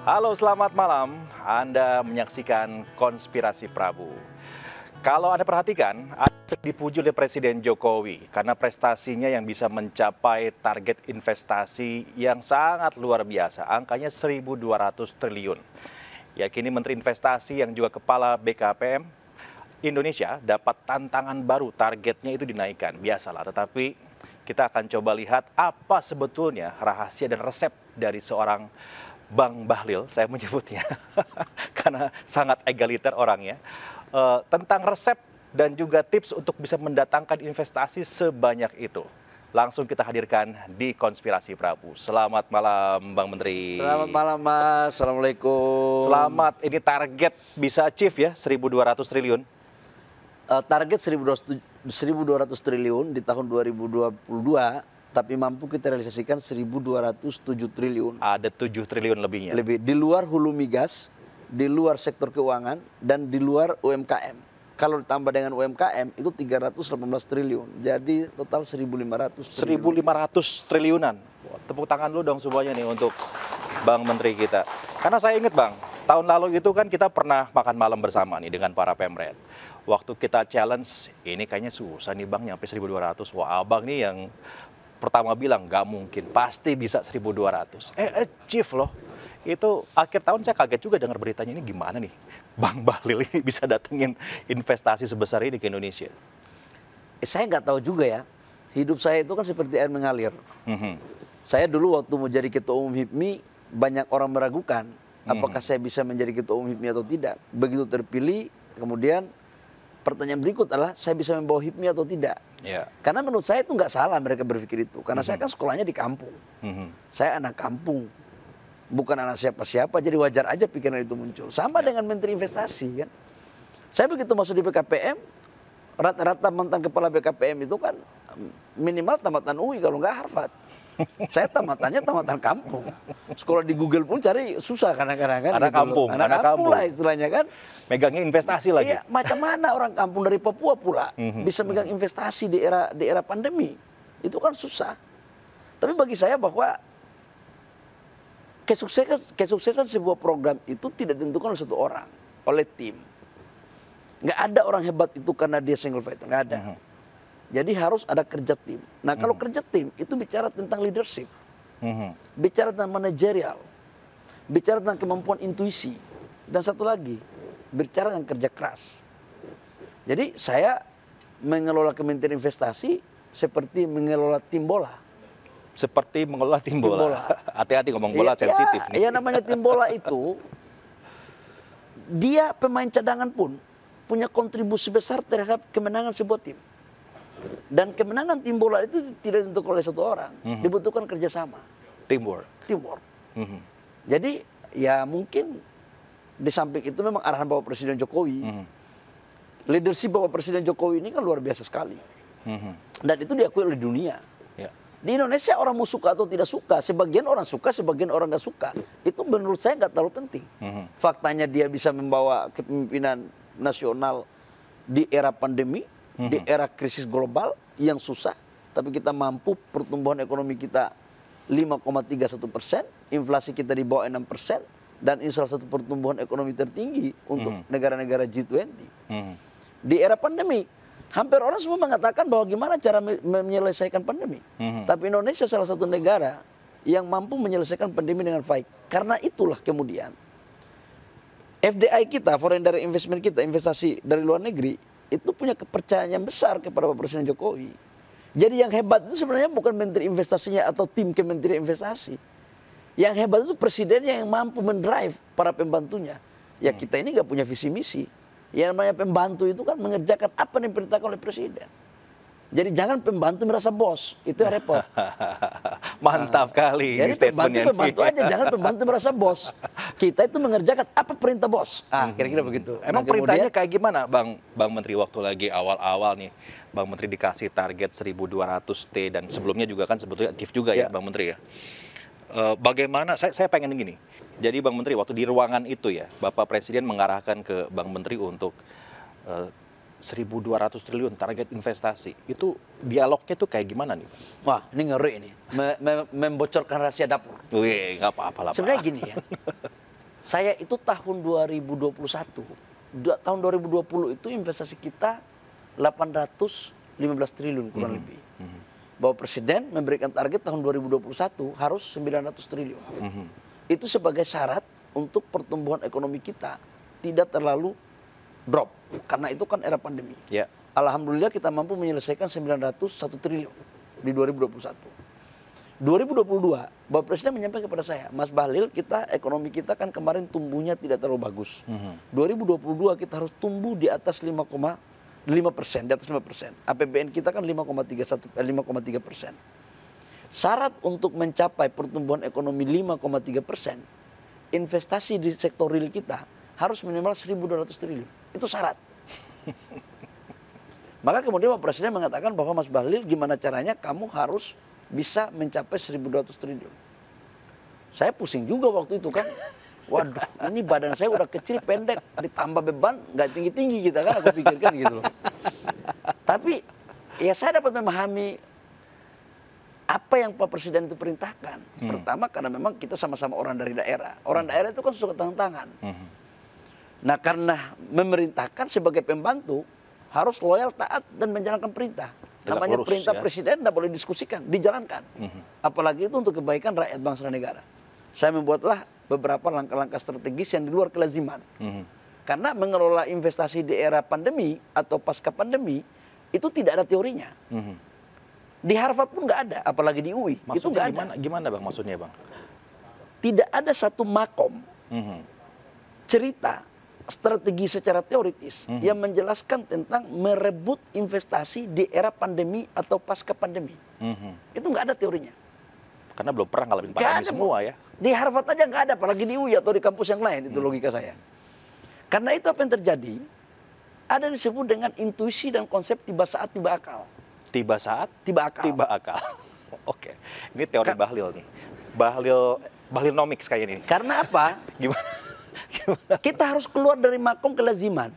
Halo, selamat malam. Anda menyaksikan Konspirasi Prabu. Kalau Anda perhatikan, ada dipuji oleh Presiden Jokowi karena prestasinya yang bisa mencapai target investasi yang sangat luar biasa, angkanya 1.200 triliun. Yakini Menteri Investasi yang juga Kepala BKPM Indonesia dapat tantangan baru, targetnya itu dinaikkan, biasalah. Tetapi kita akan coba lihat apa sebetulnya rahasia dan resep dari seorang Bang Bahlil, saya menyebutnya, karena sangat egaliter orangnya, tentang resep dan juga tips untuk bisa mendatangkan investasi sebanyak itu. Langsung kita hadirkan di Konspirasi Prabu. Selamat malam Bang Menteri. Selamat malam Mas, Assalamualaikum. Selamat, ini target bisa achieve ya 1.200 triliun. Target 1.200 triliun di tahun 2022, tapi mampu kita realisasikan 1.207 triliun. Ada 7 triliun lebihnya. Lebih, di luar hulu migas, di luar sektor keuangan, dan di luar UMKM. Kalau ditambah dengan UMKM itu 318 triliun. Jadi total 1.500 triliun. 1.500 triliunan. Tepuk tangan dulu dong semuanya nih untuk Bang Menteri kita. Karena saya ingat Bang, tahun lalu itu kan kita pernah makan malam bersama nih dengan para pemret. Waktu kita challenge, ini kayaknya susah nih Bang nyampe 1.200. Wah Abang nih yang pertama bilang nggak mungkin, pasti bisa 1.200. Achieve loh. Itu akhir tahun saya kaget juga dengar beritanya, ini gimana nih Bang Bahlil ini bisa datengin investasi sebesar ini ke Indonesia. Saya nggak tahu juga ya. Hidup saya itu kan seperti air mengalir. Saya dulu waktu mau jadi ketua umum HIPMI, banyak orang meragukan apakah saya bisa menjadi ketua umum HIPMI atau tidak. Begitu terpilih, kemudian pertanyaan berikut adalah saya bisa membawa HIPMI atau tidak. Yeah. Karena menurut saya itu nggak salah mereka berpikir itu. Karena saya kan sekolahnya di kampung. Saya anak kampung, bukan anak siapa-siapa. Jadi wajar aja pikiran itu muncul. Sama dengan Menteri Investasi kan. Saya begitu masuk di BKPM, rata-rata mantan kepala BKPM itu kan minimal tamatan UI kalau nggak Harvard. Saya tamatannya tamatan kampung. Sekolah di Google pun cari susah kadang-kadang kan. Anak gitu kampung, anak kampung lah istilahnya kan. Megangnya investasi lagi. Iya, macam mana orang kampung dari Papua pula bisa megang investasi di era pandemi? Itu kan susah. Tapi bagi saya bahwa kesuksesan sebuah program itu tidak ditentukan oleh satu orang, oleh tim. Nggak ada orang hebat itu karena dia single fighter, nggak ada. Jadi harus ada kerja tim. Nah kalau kerja tim itu bicara tentang leadership, bicara tentang manajerial, bicara tentang kemampuan intuisi, dan satu lagi bicara tentang kerja keras. Jadi saya mengelola Kementerian Investasi seperti mengelola tim bola. Seperti mengelola tim bola. Hati-hati ngomong bola sensitif nih. Ya namanya tim bola itu, dia pemain cadangan pun punya kontribusi besar terhadap kemenangan sebuah tim. Dan kemenangan tim bola itu tidak ditentukan oleh satu orang, dibutuhkan kerjasama. Teamwork. Jadi ya mungkin di samping itu memang arahan Bapak Presiden Jokowi, leadership Bapak Presiden Jokowi ini kan luar biasa sekali. Dan itu diakui oleh dunia. Di Indonesia orang mau suka atau tidak suka, sebagian orang suka, sebagian orang nggak suka. Itu menurut saya nggak terlalu penting. Faktanya dia bisa membawa kepemimpinan nasional di era pandemi, di era krisis global yang susah, tapi kita mampu pertumbuhan ekonomi kita 5,31%, inflasi kita di bawah 6%, dan ini salah satu pertumbuhan ekonomi tertinggi untuk negara-negara G20. Di era pandemi, hampir orang semua mengatakan bahwa gimana cara menyelesaikan pandemi. Tapi Indonesia salah satu negara yang mampu menyelesaikan pandemi dengan baik. Karena itulah kemudian FDI kita, foreign direct investment kita, investasi dari luar negeri, itu punya kepercayaan yang besar kepada Bapak Presiden Jokowi. Jadi yang hebat itu sebenarnya bukan Menteri Investasinya atau tim Kementerian Investasi. Yang hebat itu presidennya yang mampu mendrive para pembantunya. Ya kita ini nggak punya visi misi. Yang namanya pembantu itu kan mengerjakan apa yang diperintahkan oleh presiden. Jadi jangan pembantu merasa bos, itu yang repot. Mantap kali ini statementnya. Pembantu aja, jangan pembantu merasa bos. Kita itu mengerjakan apa perintah bos. Kira-kira begitu. Emang perintahnya kayak gimana Bang Menteri waktu lagi awal-awal nih, Bang Menteri dikasih target 1.200 T dan sebelumnya juga kan sebetulnya achieve juga ya Bang Menteri ya. Bagaimana, saya pengen gini, jadi Bang Menteri waktu di ruangan itu ya, Bapak Presiden mengarahkan ke Bang Menteri untuk 1.200 triliun target investasi, itu dialognya tuh kayak gimana nih? Wah ini ngeri ini, membocorkan rahasia dapur. Wih, nggak apa-apa lah. Sebenarnya gini ya, Saya itu tahun 2021, tahun 2020 itu investasi kita 815 triliun kurang lebih. Bahwa Presiden memberikan target tahun 2021 harus 900 triliun. Itu sebagai syarat untuk pertumbuhan ekonomi kita tidak terlalu drop. Karena itu kan era pandemi. Ya. Alhamdulillah kita mampu menyelesaikan 901 triliun di 2021. 2022, Bapak Presiden menyampaikan kepada saya, Mas Bahlil, ekonomi kita kan kemarin tumbuhnya tidak terlalu bagus. 2022 kita harus tumbuh di atas 5,5%, di atas 5%. APBN kita kan 5,3%. Syarat untuk mencapai pertumbuhan ekonomi 5,3%, investasi di sektor real kita harus minimal 1.200 triliun. Itu syarat. Maka kemudian Bapak Presiden mengatakan bahwa Mas Bahlil, gimana caranya kamu harus bisa mencapai 1.200 triliun. Saya pusing juga waktu itu kan. Waduh, ini badan saya udah kecil, pendek, ditambah beban, nggak tinggi-tinggi kita kan, aku pikirkan gitu loh. Tapi ya saya dapat memahami apa yang Pak Presiden itu perintahkan. Pertama karena memang kita sama-sama orang dari daerah. Orang daerah itu kan suka tangan-tangan. Nah karena memerintahkan sebagai pembantu, harus loyal, taat, dan menjalankan perintah. Namanya perintah Presiden tidak boleh diskusikan, dijalankan. Apalagi itu untuk kebaikan rakyat bangsa dan negara. Saya membuatlah beberapa langkah-langkah strategis yang di luar kelaziman. Karena mengelola investasi di era pandemi atau pasca pandemi itu tidak ada teorinya. Di Harvard pun nggak ada, apalagi di UI. Maksudnya itu nggak ada. Gimana Bang maksudnya Bang? Tidak ada satu makom cerita strategi secara teoritis yang menjelaskan tentang merebut investasi di era pandemi atau pasca pandemi. Itu nggak ada teorinya. Karena belum pernah ngalamin pandemi semua ya. Di Harvard aja nggak ada, apalagi di UI atau di kampus yang lain. Itu logika saya. Karena itu apa yang terjadi? Ada yang disebut dengan intuisi dan konsep tiba saat, tiba akal. Tiba saat, tiba akal. Tiba akal. Oke, ini teori Bahlil nih. Bahlilnomics kayak ini. Karena apa? Gimana? Kita harus keluar dari makom kelaziman.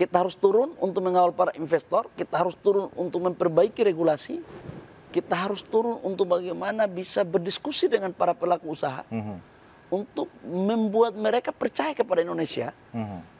Kita harus turun untuk mengawal para investor. Kita harus turun untuk memperbaiki regulasi. Kita harus turun untuk bagaimana bisa berdiskusi dengan para pelaku usaha. Untuk membuat mereka percaya kepada Indonesia.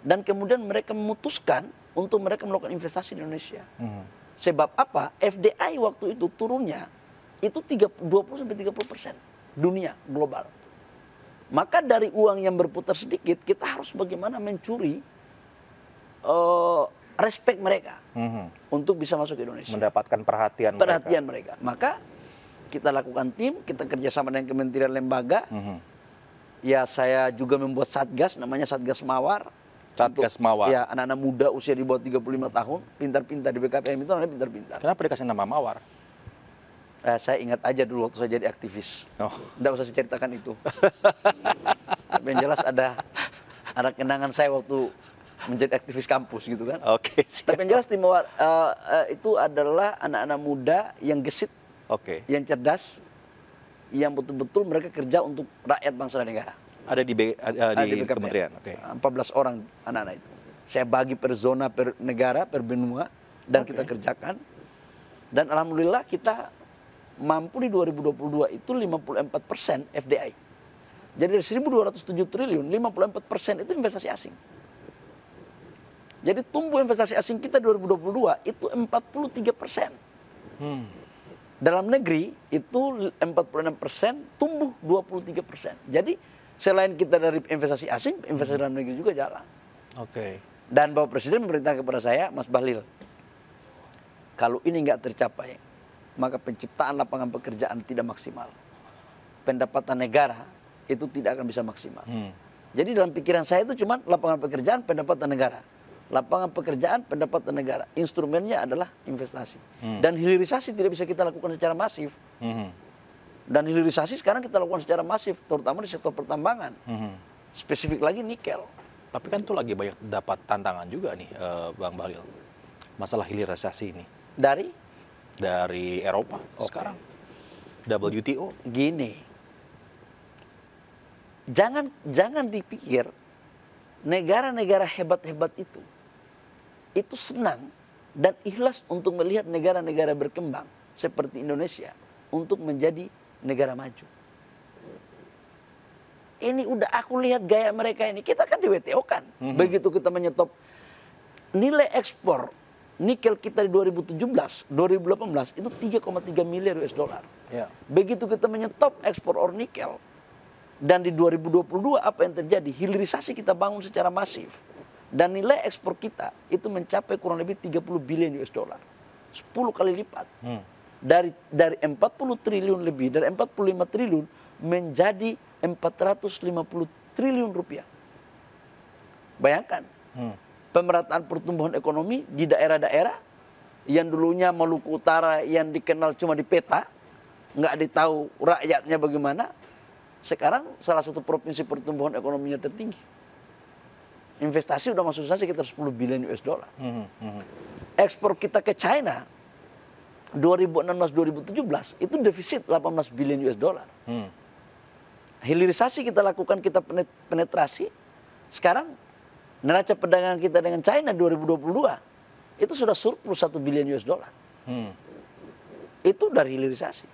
Dan kemudian mereka memutuskan untuk mereka melakukan investasi di Indonesia. Sebab apa? FDI waktu itu turunnya itu 20-30% dunia global. Maka dari uang yang berputar sedikit, kita harus bagaimana mencuri respect mereka untuk bisa masuk ke Indonesia. Mendapatkan perhatian mereka. Maka kita lakukan tim, kita kerjasama dengan kementerian lembaga. Ya saya juga membuat satgas, namanya Satgas Mawar. Satgas Mawar. Ya anak-anak muda usia di bawah 35 tahun, pintar-pintar di BKPM itu namanya pintar-pintar. Kenapa dikasih nama Mawar? Saya ingat aja dulu waktu saya jadi aktivis. Nggak usah saya ceritakan itu. Tapi yang jelas ada kenangan saya waktu menjadi aktivis kampus gitu kan. Oke. Tapi yang jelas tim Mawar itu adalah anak-anak muda yang gesit, yang cerdas, yang betul-betul mereka kerja untuk rakyat bangsa dan negara. Ada di kementerian. 14 orang anak-anak itu. Saya bagi per zona, per negara, per benua, dan kita kerjakan. Dan alhamdulillah kita mampu di 2022 itu 54% FDI. Jadi dari 1.207 triliun, 54% itu investasi asing. Jadi tumbuh investasi asing kita 2022 itu 43%. Dalam negeri itu 46%, tumbuh 23%. Jadi selain kita dari investasi asing, investasi dalam negeri juga jalan. Dan Bapak Presiden memerintahkan kepada saya, Mas Bahlil, kalau ini nggak tercapai, maka penciptaan lapangan pekerjaan tidak maksimal. Pendapatan negara itu tidak akan bisa maksimal. Jadi dalam pikiran saya itu cuma lapangan pekerjaan, pendapatan negara. Lapangan pekerjaan, pendapatan negara. Instrumennya adalah investasi. Dan hilirisasi tidak bisa kita lakukan secara masif. Dan hilirisasi sekarang kita lakukan secara masif, terutama di sektor pertambangan. Spesifik lagi nikel. Tapi kan itu lagi banyak dapat tantangan juga nih Bang Bahlil. Masalah hilirisasi ini. Dari Eropa sekarang. WTO. Gini. Jangan dipikir negara-negara hebat-hebat itu senang dan ikhlas untuk melihat negara-negara berkembang seperti Indonesia untuk menjadi negara maju. ini udah aku lihat gaya mereka ini. Kita kan di WTO kan. Begitu kita menyetop nilai ekspor nikel kita di 2017, 2018 itu 3,3 miliar US dollar. Ya. Begitu kita menyetop ekspor ore nikel dan di 2022 apa yang terjadi? Hilirisasi kita bangun secara masif. Dan nilai ekspor kita itu mencapai kurang lebih 30 bilion US dollar. 10 kali lipat. Dari 40 triliun lebih, dari 45 triliun menjadi 450 triliun rupiah. Bayangkan. Pemerataan pertumbuhan ekonomi di daerah-daerah yang dulunya Maluku Utara yang dikenal cuma di peta, nggak ditahu rakyatnya bagaimana, sekarang salah satu provinsi pertumbuhan ekonominya tertinggi. Investasi udah masuk saja sekitar 10 bilion US dollar. Ekspor kita ke China 2016-2017 itu defisit 18 bilion US dollar. Hilirisasi kita lakukan, kita penetrasi. Sekarang neraca perdagangan kita dengan China 2022 itu sudah surplus 1 bilion US dollar. Itu dari hilirisasi.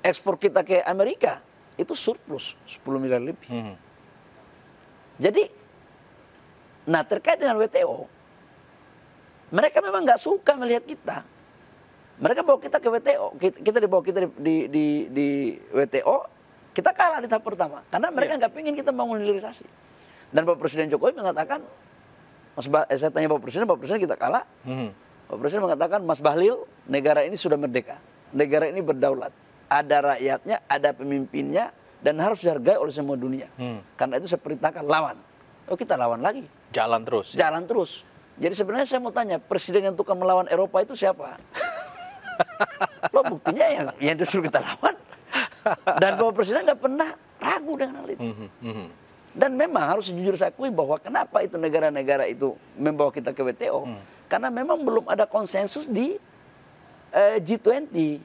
Ekspor kita ke Amerika itu surplus 10 miliar lebih. Jadi, nah terkait dengan WTO, mereka memang nggak suka melihat kita. Mereka bawa kita ke WTO, kita dibawa kita di WTO, kita kalah di tahap pertama. Karena mereka nggak pengen kita bangun hilirisasi. Dan Bapak Presiden Jokowi mengatakan, saya tanya Bapak Presiden kita kalah. Bapak Presiden mengatakan, Mas Bahlil, negara ini sudah merdeka. Negara ini berdaulat. Ada rakyatnya, ada pemimpinnya, dan harus dihargai oleh semua dunia. Karena itu saya perintahkan lawan. Oh kita lawan lagi. Jalan terus. Jalan terus. Jadi sebenarnya saya mau tanya, presiden yang tukang melawan Eropa itu siapa? Loh buktinya yang disuruh kita lawan. Dan Bapak Presiden nggak pernah ragu dengan hal itu. Dan memang harus jujur saya akui bahwa kenapa itu negara-negara itu membawa kita ke WTO. Karena memang belum ada konsensus di G20.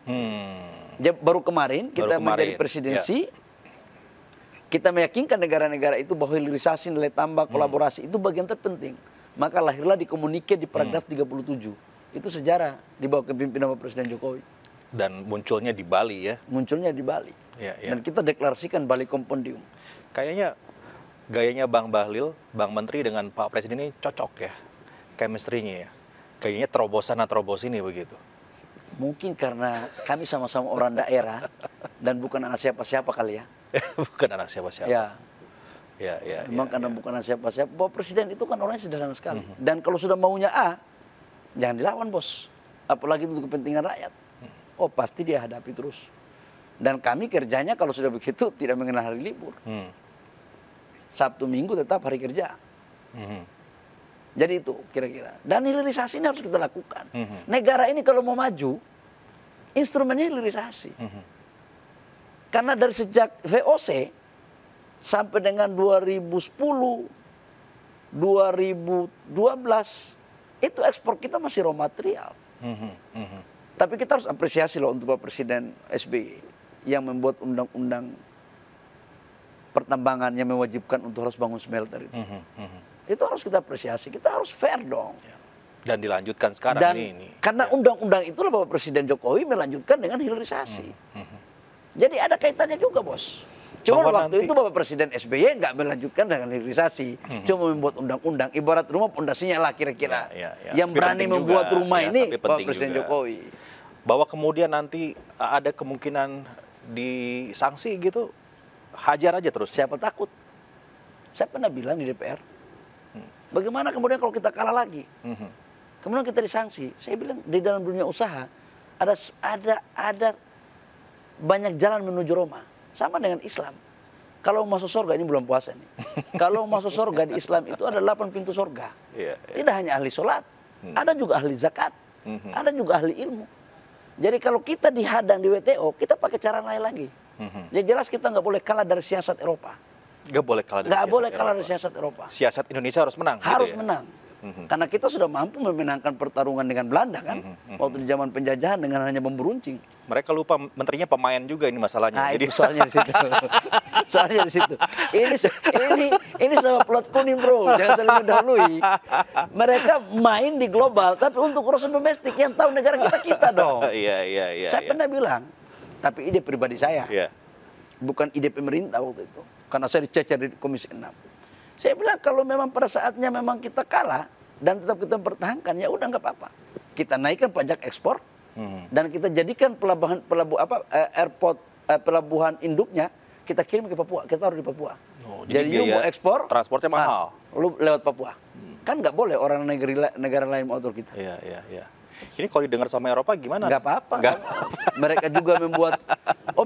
Baru kemarin kita menjadi presidensi, kita meyakinkan negara-negara itu bahwa hilirisasi, nilai tambah, kolaborasi itu bagian terpenting. Maka lahirlah di komunike di paragraf 37. Itu sejarah dibawa ke pimpinan Bapak Presiden Jokowi. Dan munculnya di Bali ya? Munculnya di Bali. Dan kita deklarasikan Bali Compendium. Kayaknya gayanya Bang Bahlil, Bang Menteri dengan Pak Presiden ini cocok ya, chemistry-nya ya. Kayaknya terobosan ini begitu. Mungkin karena kami sama-sama orang daerah dan bukan anak siapa-siapa kali ya. Bukan anak siapa-siapa. Ya. Memang karena ya. bukan anak siapa-siapa. Bapak Presiden itu kan orangnya sederhana sekali. Dan kalau sudah maunya A, jangan dilawan bos. Apalagi untuk kepentingan rakyat. Oh pasti dia hadapi terus. Dan kami kerjanya kalau sudah begitu tidak mengenal hari libur. Sabtu Minggu tetap hari kerja. Jadi itu kira-kira. Dan hilirisasi ini harus kita lakukan. Negara ini kalau mau maju, instrumennya hilirisasi. Karena dari sejak VOC sampai dengan 2010, 2012, itu ekspor kita masih raw material. Tapi kita harus apresiasi loh untuk Bapak Presiden SBY yang membuat undang-undang pertambangan yang mewajibkan untuk harus bangun smelter itu. Itu harus kita apresiasi, kita harus fair dong. Dan dilanjutkan sekarang Dan ini. Karena undang-undang itulah Bapak Presiden Jokowi melanjutkan dengan hilirisasi. Jadi ada kaitannya juga bos. Cuma waktu itu Bapak Presiden SBY nggak melanjutkan dengan hilirisasi. Cuma membuat undang-undang, ibarat rumah pondasinya lah kira-kira. Yang berani membuat rumah ini Bapak Presiden Jokowi. Bahwa kemudian nanti ada kemungkinan disanksi gitu, hajar aja terus. Siapa takut? Saya pernah bilang di DPR, bagaimana kemudian kalau kita kalah lagi? Kemudian kita disanksi. Saya bilang di dalam dunia usaha ada banyak jalan menuju Roma. Sama dengan Islam. Kalau masuk surga, ini bulan puasa nih. Kalau masuk surga di Islam itu ada 8 pintu surga. Tidak hanya ahli sholat, ada juga ahli zakat, ada juga ahli ilmu. Jadi kalau kita dihadang di WTO, kita pakai cara lain lagi. Jadi jelas kita nggak boleh kalah dari siasat Eropa. Nggak boleh kalah dari siasat Eropa. Siasat Indonesia harus menang. Harus gitu ya? menang. Karena kita sudah mampu memenangkan pertarungan dengan Belanda kan. Waktu di zaman penjajahan dengan hanya memberuncing. Mereka lupa menterinya pemain juga ini masalahnya. Nah, jadi soalnya di situ. Soalnya di situ. Ini sama plot kuning bro. Jangan saling mendahului. Mereka main di global, tapi untuk urusan domestik yang tahu negara kita dong. Iya. Saya pernah bilang, tapi ide pribadi saya. Bukan ide pemerintah waktu itu. karena saya dicecer di Komisi 6. Saya bilang kalau memang pada saatnya memang kita kalah dan tetap kita mempertahankan, ya udah nggak apa-apa. Kita naikkan pajak ekspor dan kita jadikan pelabuhan induknya kita kirim ke Papua. Kita taruh di Papua. Oh, jadi you mau ekspor, transportnya mahal. Lu lewat Papua. Kan nggak boleh orang negara lain mau atur kita. Iya, iya, iya. Ini kalau didengar sama Eropa gimana? Nggak apa-apa. Mereka juga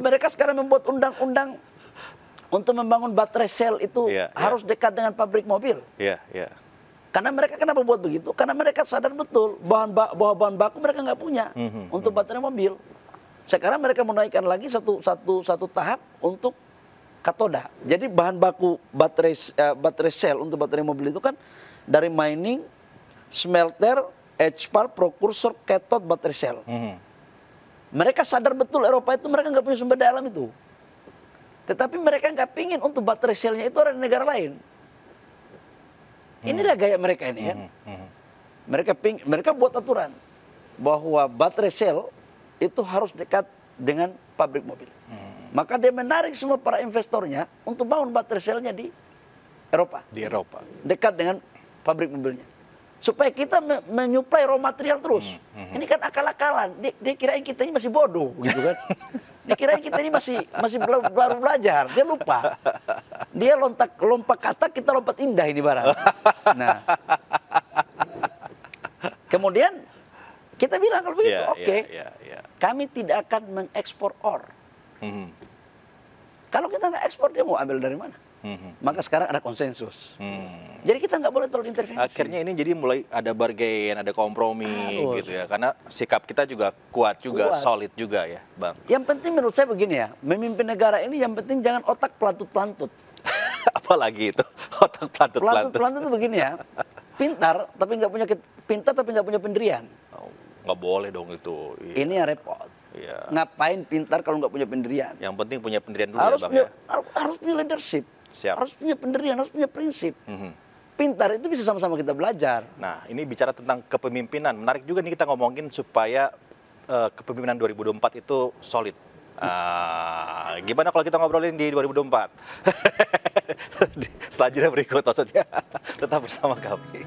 mereka sekarang membuat undang-undang untuk membangun baterai sel itu harus dekat dengan pabrik mobil. Iya, iya. Karena mereka kenapa buat begitu? Karena mereka sadar betul bahwa bahan baku mereka nggak punya untuk baterai mobil. Sekarang mereka menaikkan lagi satu tahap untuk katoda. Jadi bahan baku baterai sel untuk baterai mobil itu kan dari mining, smelter, HPAL, precursor, cathode, baterai sel. Mereka sadar betul Eropa itu mereka nggak punya sumber daya alam itu. Tetapi mereka nggak pingin untuk baterai selnya itu ada di negara lain. Inilah gaya mereka ini kan. Mereka buat aturan bahwa baterai sel itu harus dekat dengan pabrik mobil. Maka dia menarik semua para investornya untuk bangun baterai selnya di Eropa. Di Eropa. Dekat dengan pabrik mobilnya. Supaya kita menyuplai raw material terus. Ini kan akal-akalan. Dia kirain kita ini masih bodoh gitu kan. Dia kirain kita ini masih baru belajar. Dia lupa. Dia lompat kata, kita lompat indah ini barang. Nah. Kemudian kita bilang kalau begitu, oke. Kami tidak akan mengekspor ore. Kalau kita nggak ekspor, dia mau ambil dari mana? Maka sekarang ada konsensus. Jadi kita nggak boleh terlalu intervensi. Akhirnya ini jadi mulai ada bargain, ada kompromi gitu ya. Karena sikap kita juga kuat juga, solid juga ya, Bang. Yang penting menurut saya begini ya, memimpin negara ini yang penting jangan otak pelantut-pelantut. Apalagi itu, otak pelantut-pelantut. Pelantut itu begini ya, pintar tapi nggak punya pendirian. Oh, nggak boleh dong itu. Iya. Ini yang repot. Iya. Ngapain pintar kalau nggak punya pendirian? Yang penting punya pendirian dulu harus ya, Bang punya, ya. Harus punya leadership. Siap. Harus punya pendirian, harus punya prinsip. Pintar itu bisa sama-sama kita belajar. Nah, ini bicara tentang kepemimpinan. Menarik juga nih kita ngomongin supaya kepemimpinan 2024 itu solid. Gimana kalau kita ngobrolin di 2024? Selanjutnya berikut maksudnya. Tetap bersama kami.